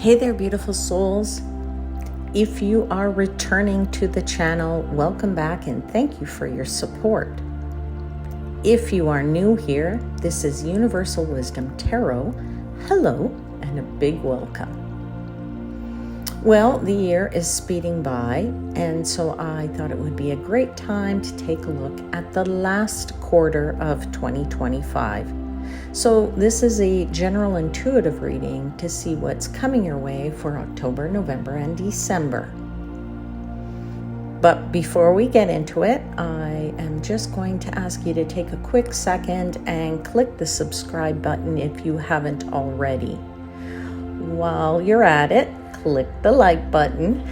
Hey there, beautiful souls. If you are returning to the channel, welcome back and thank you for your support. If you are new here, this is Universal Wisdom Tarot. Hello and a big welcome. Well, the year is speeding by, and so I thought it would be a great time to take a look at the last quarter of 2025. So this is a general intuitive reading to see what's coming your way for October, November, and December. But before we get into it, I am just going to ask you to take a quick second and click the subscribe button if you haven't already. While you're at it, click the like button.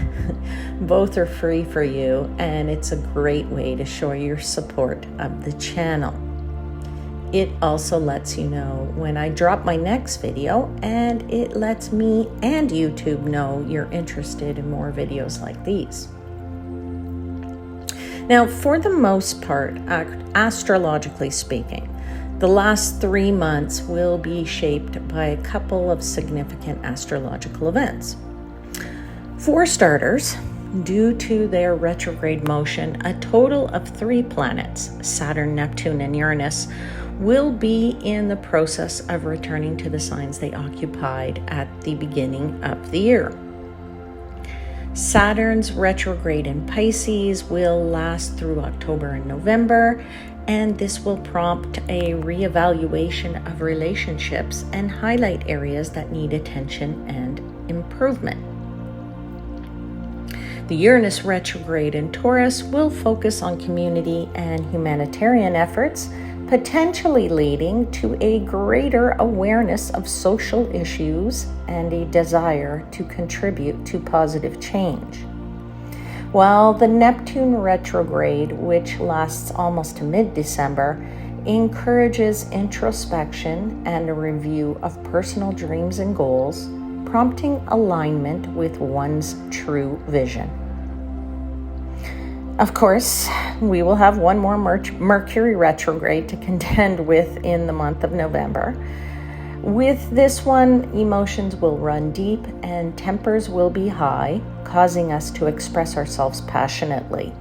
Both are free for you, and it's a great way to show your support of the channel. It also lets you know when I drop my next video, and it lets me and YouTube know you're interested in more videos like these. Now, for the most part, astrologically speaking, the last 3 months will be shaped by a couple of significant astrological events. For starters, due to their retrograde motion, a total of 3 planets, Saturn, Neptune, and Uranus, will be in the process of returning to the signs they occupied at the beginning of the year. Saturn's retrograde in Pisces will last through October and November, and this will prompt a reevaluation of relationships and highlight areas that need attention and improvement. The Uranus retrograde in Taurus will focus on community and humanitarian efforts, potentially leading to a greater awareness of social issues and a desire to contribute to positive change. While the Neptune retrograde, which lasts almost to mid-December, encourages introspection and a review of personal dreams and goals, prompting alignment with one's true vision. Of course, we will have one more Mercury retrograde to contend with in the month of November. With this one, emotions will run deep and tempers will be high, causing us to express ourselves passionately.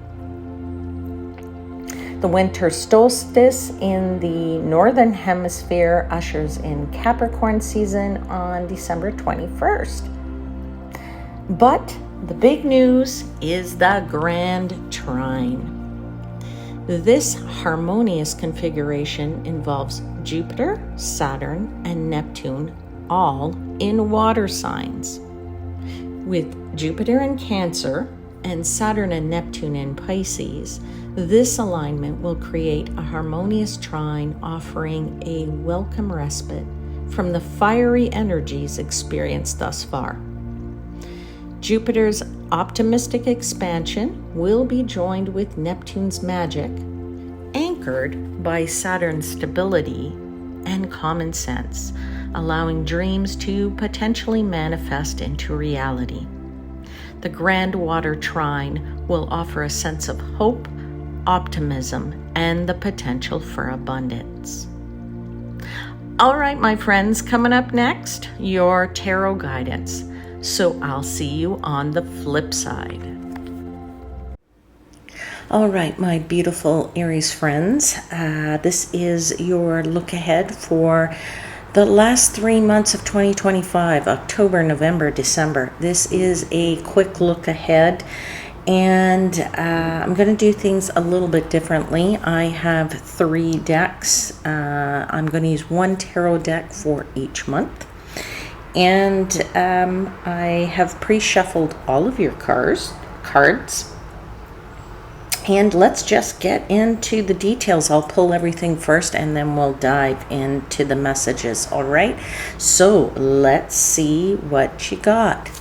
The winter solstice in the Northern Hemisphere ushers in Capricorn season on December 21st. But the big news is the Grand Trine. This harmonious configuration involves Jupiter, Saturn, and Neptune all in water signs. With Jupiter in Cancer and Saturn and Neptune in Pisces, this alignment will create a harmonious trine offering a welcome respite from the fiery energies experienced thus far. Jupiter's optimistic expansion will be joined with Neptune's magic, anchored by Saturn's stability and common sense, allowing dreams to potentially manifest into reality. The Grand Water Trine will offer a sense of hope, optimism, and the potential for abundance. All right, my friends, coming up next, your tarot guidance. So I'll see you on the flip side. All right, my beautiful Aries friends, this is your look ahead for the last 3 months of 2025, October, November, December. This is a quick look ahead, and I'm going to do things a little bit differently. I have 3 decks. I'm going to use one tarot deck for each month. And I have pre-shuffled all of your cards. And let's just get into the details. I'll pull everything first and then we'll dive into the messages, all right? So let's see what you got.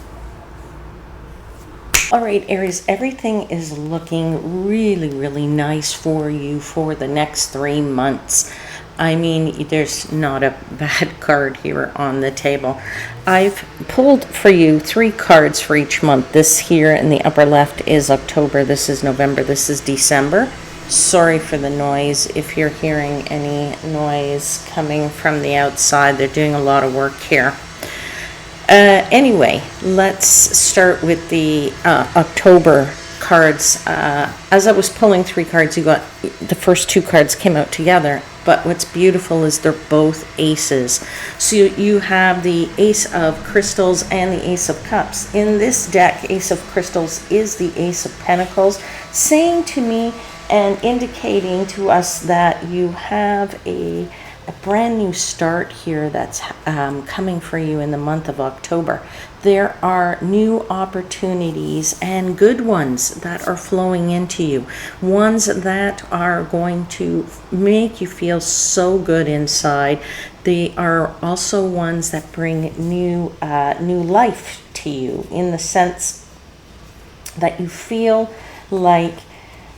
All right, Aries, everything is looking really, really nice for you for the next 3 months. I mean, there's not a bad card here on the table. I've pulled for you 3 cards for each month. This here in the upper left is October. This is November. This is December. Sorry for the noise. If you're hearing any noise coming from the outside, they're doing a lot of work here. Anyway, let's start with the October cards. As I was pulling 3 cards, you got the first 2 cards came out together. But what's beautiful is they're both aces. So you have the Ace of Crystals and the Ace of Cups. In this deck, Ace of Crystals is the Ace of Pentacles, saying to me and indicating to us that you have a brand new start here that's coming for you in the month of October. There are new opportunities and good ones that are flowing into you, ones that are going to make you feel so good inside. They are also ones that bring new life to you, in the sense that you feel like,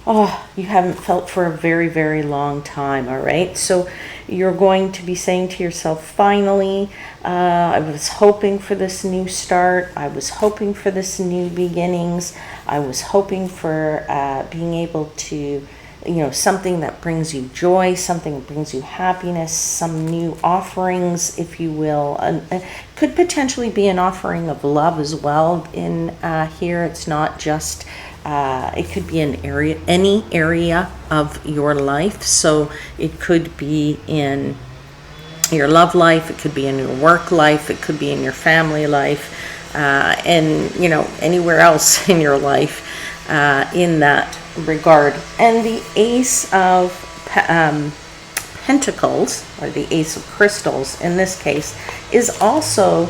oh, you haven't felt for a very, very long time, all right? So you're going to be saying to yourself, finally, I was hoping for this new start. I was hoping for this new beginnings. I was hoping for being able to, something that brings you joy, something that brings you happiness, some new offerings, if you will. Could potentially be an offering of love as well in here. It's not just... it could be any area of your life. So it could be in your love life, it could be in your work life, it could be in your family life, and anywhere else in your life in that regard. And the Ace of Pentacles, or the Ace of Crystals in this case, is also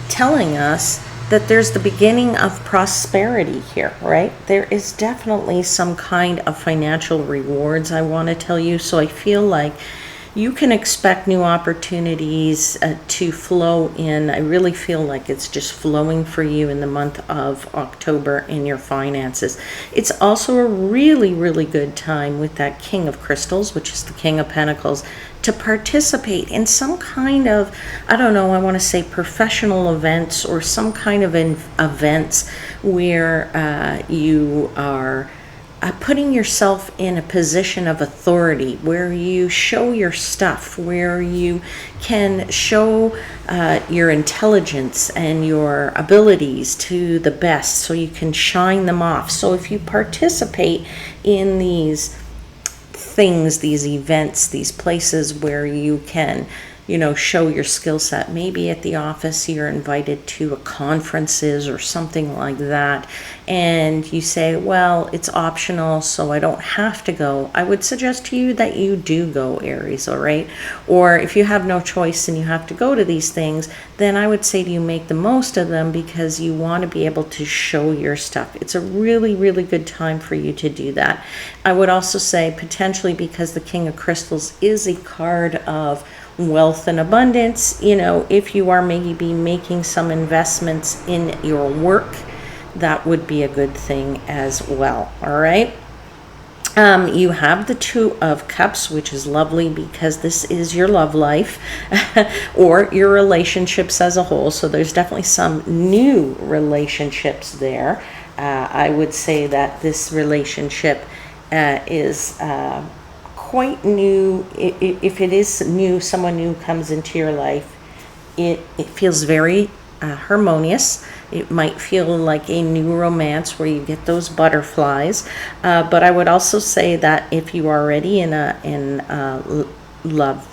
telling us that there's the beginning of prosperity here, right? There is definitely some kind of financial rewards, I want to tell you. So I feel like you can expect new opportunities to flow in. I really feel like it's just flowing for you in the month of October in your finances. It's also a really, really good time with that King of Crystals, which is the King of Pentacles, to participate in some kind of, I don't know, I want to say professional events, or some kind of events where you are putting yourself in a position of authority, where you show your stuff, where you can show your intelligence and your abilities to the best, so you can shine them off. So if you participate in these things, these events, these places where you can, show your skill set. Maybe at the office you're invited to a conferences or something like that, and you say, well, it's optional, so I don't have to go. I would suggest to you that you do go, Aries, all right? Or if you have no choice and you have to go to these things, then I would say to you, make the most of them, because you want to be able to show your stuff. It's a really, really good time for you to do that. I would also say potentially, because the King of Crystals is a card of wealth and abundance, if you are maybe making some investments in your work, that would be a good thing as well, all right? You have the Two of Cups, which is lovely because this is your love life or your relationships as a whole. So there's definitely some new relationships there. I would say that this relationship is quite new. If it is new, someone new comes into your life, it feels very harmonious. It might feel like a new romance where you get those butterflies. But I would also say that if you are already in a love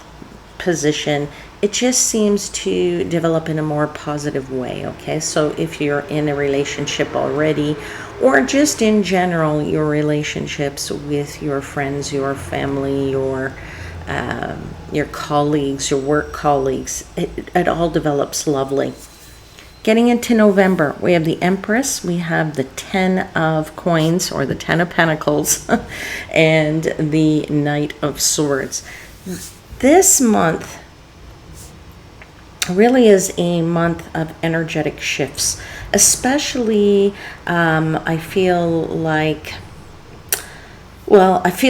position, it just seems to develop in a more positive way, okay? So if you're in a relationship already, or just in general, your relationships with your friends, your family, your colleagues, your work colleagues, it all develops lovely. Getting into November, we have the Empress, we have the 10 of Coins, or the 10 of Pentacles, and the Knight of Swords. This month really is a month of energetic shifts, especially I feel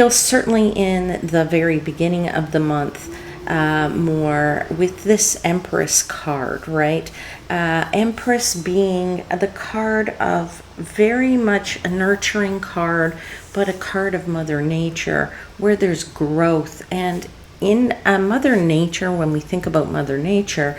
certainly in the very beginning of the month, more with this Empress card, right? Empress being the card of very much a nurturing card, but a card of Mother Nature, where there's growth. And in Mother Nature, when we think about Mother Nature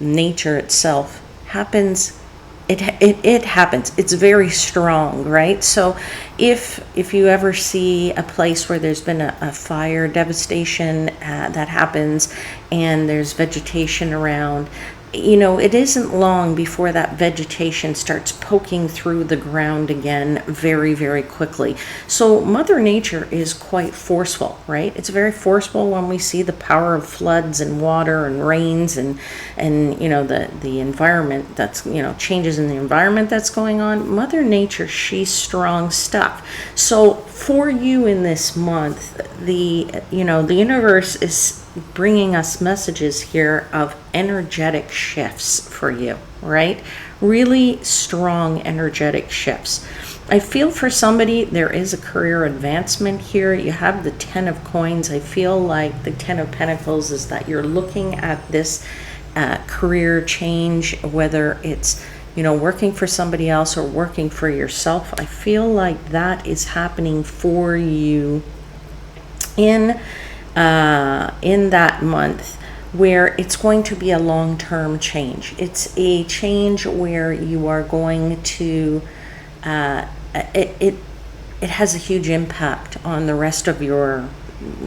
nature itself happens. It happens. It's very strong, right? So if you ever see a place where there's been a fire devastation that happens, and there's vegetation around, it isn't long before that vegetation starts poking through the ground again very, very quickly. So Mother Nature is quite forceful, right? It's very forceful when we see the power of floods and water and rains and the environment that's, changes in the environment that's going on. Mother Nature, she's strong stuff. So for you in this month, the universe is bringing us messages here of energetic shifts for you, right? Really strong energetic shifts. I feel for somebody there is a career advancement here. You have the 10 of coins. I feel like the 10 of pentacles is that you're looking at this career change, whether it's working for somebody else or working for yourself. I feel like that is happening for you in that month, where it's going to be a long-term change. It's a change where you are going to it has a huge impact on the rest of your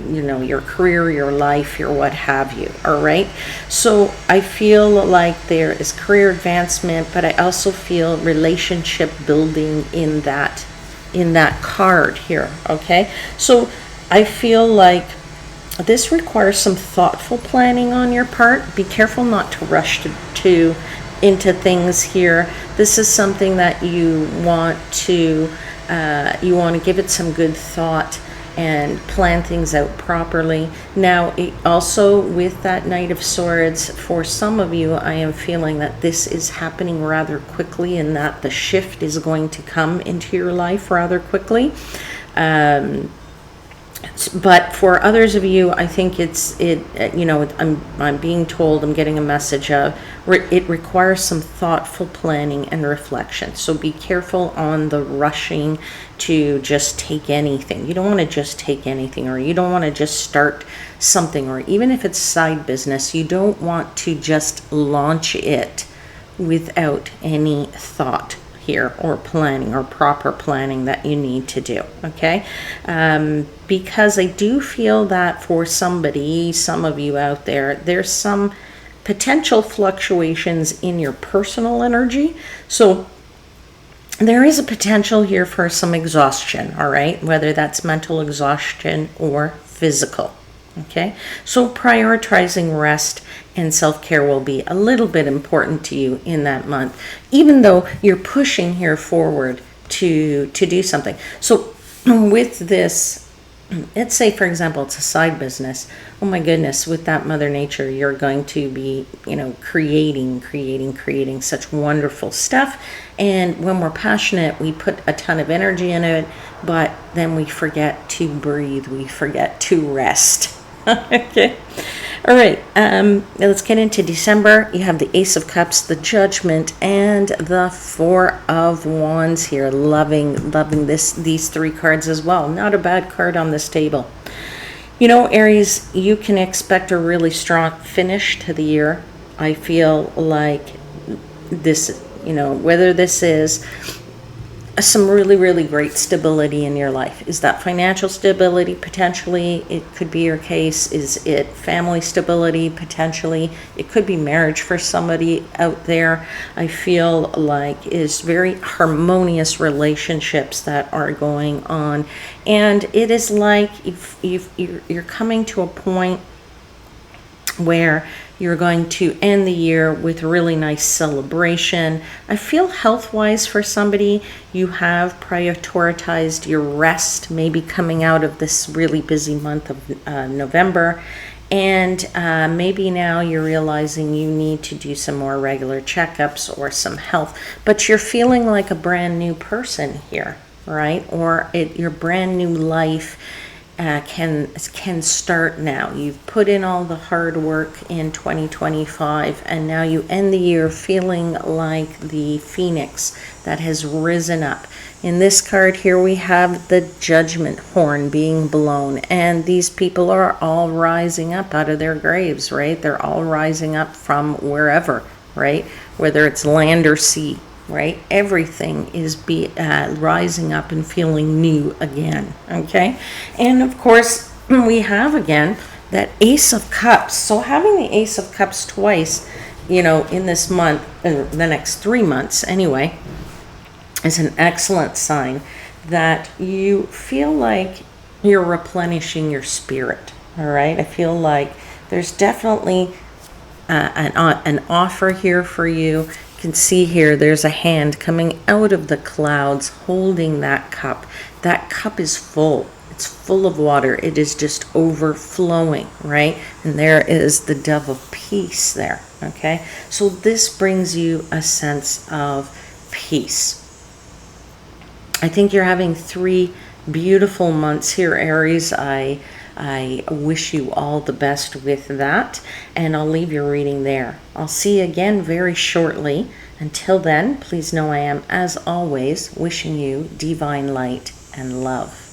your career, your life, your what have you. All right, so I feel like there is career advancement, but I also feel relationship building in that card here. Okay, so I feel like this requires some thoughtful planning on your part. Be careful not to rush into things here. This is something that you want to give it some good thought and plan things out properly. Now, also with that Knight of Swords, for some of you, I am feeling that this is happening rather quickly, and that the shift is going to come into your life rather quickly. But for others of you, I think I'm being told, I'm getting a message of it requires some thoughtful planning and reflection. So be careful on the rushing to just take anything. You don't want to just take anything, or you don't want to just start something, or even if it's side business, you don't want to just launch it without any thought here, or planning, or proper planning that you need to do. Okay, because I do feel that for some of you out there, there's some potential fluctuations in your personal energy. So there is a potential here for some exhaustion, all right, whether that's mental exhaustion or physical. Okay, so prioritizing rest and self-care will be a little bit important to you in that month, even though you're pushing here forward to do something. So with this, let's say, for example, it's a side business. Oh my goodness, with that Mother Nature, you're going to be, creating such wonderful stuff. And when we're passionate, we put a ton of energy in it, but then we forget to breathe. We forget to rest. Okay. All right. Let's get into December. You have the Ace of Cups, the Judgment, and the Four of Wands here. Loving these three cards as well. Not a bad card on this table. Aries, you can expect a really strong finish to the year. I feel like this, whether this is some really, really great stability in your life. Is that financial stability? Potentially, it could be your case. Is it family stability? Potentially, it could be marriage for somebody out there. I feel like is very harmonious relationships that are going on, and it is like if you're coming to a point where you're going to end the year with a really nice celebration. I feel health-wise for somebody, you have prioritized your rest, maybe coming out of this really busy month of November. And maybe now you're realizing you need to do some more regular checkups or some health. But you're feeling like a brand new person here, right? Or your brand new life can start now. You've put in all the hard work in 2025, and now you end the year feeling like the phoenix that has risen up. In this card here, we have the judgment horn being blown, and these people are all rising up out of their graves, right? They're all rising up from wherever, right? Whether it's land or sea, right? Everything is rising up and feeling new again, okay? And of course, we have again that Ace of Cups. So having the Ace of Cups twice, you know, in this month, the next 3 months anyway, is an excellent sign that you feel like you're replenishing your spirit, all right? I feel like there's definitely an offer here for you. You can see here there's a hand coming out of the clouds holding that cup. That cup is full. It's full of water. It is just overflowing, right? And there is the dove of peace there, okay? So this brings you a sense of peace. I think you're having 3 beautiful months here, Aries. I wish you all the best with that, and I'll leave your reading there. I'll see you again very shortly. Until then, please know I am, as always, wishing you divine light and love.